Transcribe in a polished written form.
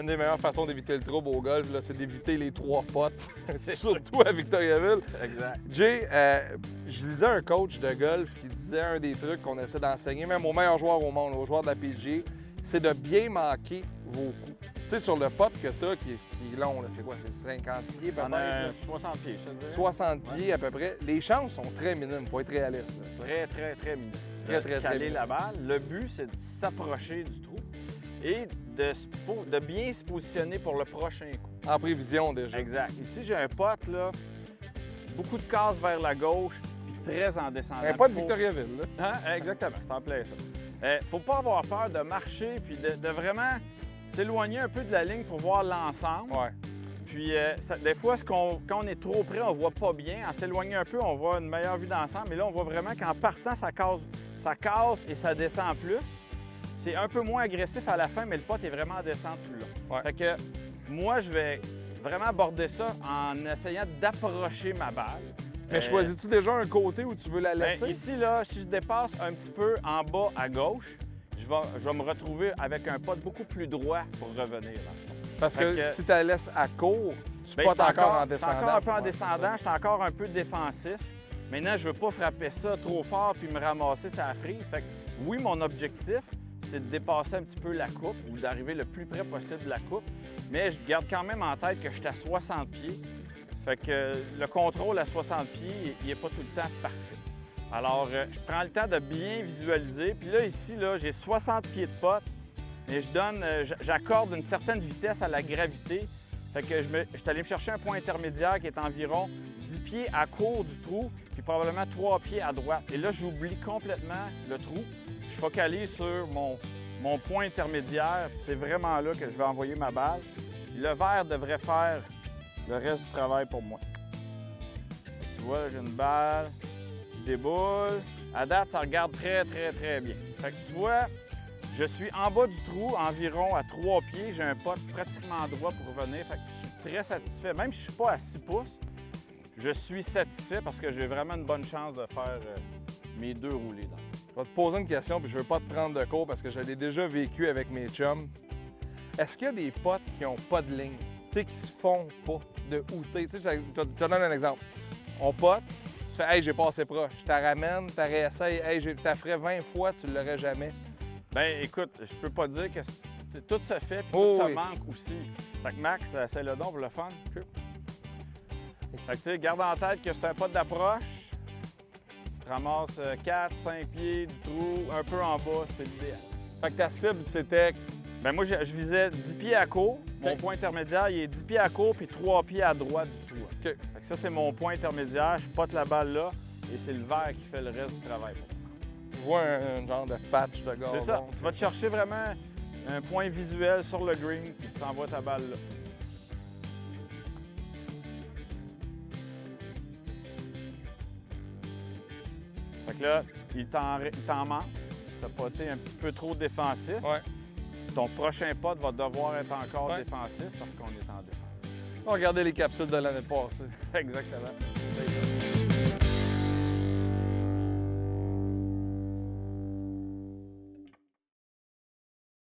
des meilleures façons d'éviter le trouble au golf, là, c'est d'éviter les 3 potes, surtout à Victoriaville. Exact. Jay, je lisais un coach de golf qui disait un des trucs qu'on essaie d'enseigner, même aux meilleurs joueurs au monde, aux joueurs de la PGA, c'est de bien manquer vos coups. Tu sais, sur le pot que tu as, qui est long, là, c'est quoi? C'est 50 pieds, On peut-être? a 60 pieds, je te dirais. 60 pieds à peu près. Les chances sont très minimes, il faut être réaliste. Là, tu sais. Très minime. Très, très caler minime. la balle. Le but, c'est de s'approcher du trou et de bien se positionner pour le prochain coup. En prévision déjà. Exact. Ici, j'ai un pote, là, beaucoup de cases vers la gauche, puis très en descendant. Pas de Faut- Victoriaville, là. Hein? Exactement, c'est en plein ça. Faut pas avoir peur de marcher puis de vraiment s'éloigner un peu de la ligne pour voir l'ensemble. Ouais. Puis des fois, quand on est trop près, on voit pas bien. En s'éloignant un peu, on voit une meilleure vue d'ensemble. Mais là, on voit vraiment qu'en partant, ça casse et ça descend plus. C'est un peu moins agressif à la fin, mais le pot est vraiment en descente tout le long. Ouais. Fait que moi, je vais vraiment aborder ça en essayant d'approcher ma balle. Mais choisis-tu déjà un côté où tu veux la Ben, laisser? ici, là, si je dépasse un petit peu en bas à gauche, je vais me retrouver avec un pot beaucoup plus droit pour revenir. Là. Parce que, Fait que- si tu la laisses à court, tu Ben, potes j'étais encore en j'étais descendant. encore un peu en Ouais, c'est descendant, j'étais encore un peu défensif. Maintenant, je veux pas frapper ça trop fort puis me ramasser sa frise. Fait que oui, mon objectif, c'est de dépasser un petit peu la coupe ou d'arriver le plus près possible de la coupe. Mais je garde quand même en tête que je suis à 60 pieds. Fait que le contrôle à 60 pieds, il n'est pas tout le temps parfait. Alors, je prends le temps de bien visualiser. Puis là, ici, là, j'ai 60 pieds de pote et j'accorde une certaine vitesse à la gravité. Fait que je suis allé me chercher un point intermédiaire qui est environ 10 pieds à court du trou, puis probablement 3 pieds à droite. Et là, j'oublie complètement le trou. Je focalise sur mon point intermédiaire. C'est vraiment là que je vais envoyer ma balle. Le vert devrait faire le reste du travail pour moi. Tu vois, là, j'ai une balle qui déboule. À date, ça regarde très bien. Fait que tu vois, je suis en bas du trou, environ à 3 pieds. J'ai un pot pratiquement droit pour revenir. Fait que je suis très satisfait. Même si je ne suis pas à 6 pouces, je suis satisfait parce que j'ai vraiment une bonne chance de faire mes 2 roulés dans. Je vais te poser une question, puis je veux pas te prendre de cours parce que je l'ai déjà vécu avec mes chums. Est-ce qu'il y a des potes qui n'ont pas de ligne, tu sais, qui se font pas de outer? Tu sais, je te donne un exemple. On pote, tu fais « Hey, j'ai passé proche », je te ramène, tu réessayes, « Hey, t'as ferais 20 fois, tu l'aurais jamais ». Ben écoute, je peux pas dire que tout se fait, puis Oh tout oui. se manque aussi. Fait que Max, c'est le don pour le fun. Fait que tu sais, garde en tête que c'est un pot d'approche. Tu te ramasses 4, 5 pieds du trou, un peu en bas, c'est l'idéal. Fait que ta cible, c'était Ben moi, je visais 10 pieds à court. Mon OK. point intermédiaire, il est 10 pieds à court puis 3 pieds à droite du trou. OK. Fait que ça, c'est mon point intermédiaire. Je pote la balle là et c'est le vert qui fait le reste du travail. je vois un genre de patch de gazon. C'est ça. Tu vas te chercher vraiment un point visuel sur le green puis tu t'envoies ta balle là. Fait que là, il t'en manque. T'as poté un petit peu trop défensif. Ouais. Ton prochain pot va devoir être encore Ouais. défensif parce qu'on est en défense. On va regarder les capsules de l'année passée. Exactement. C'est ça.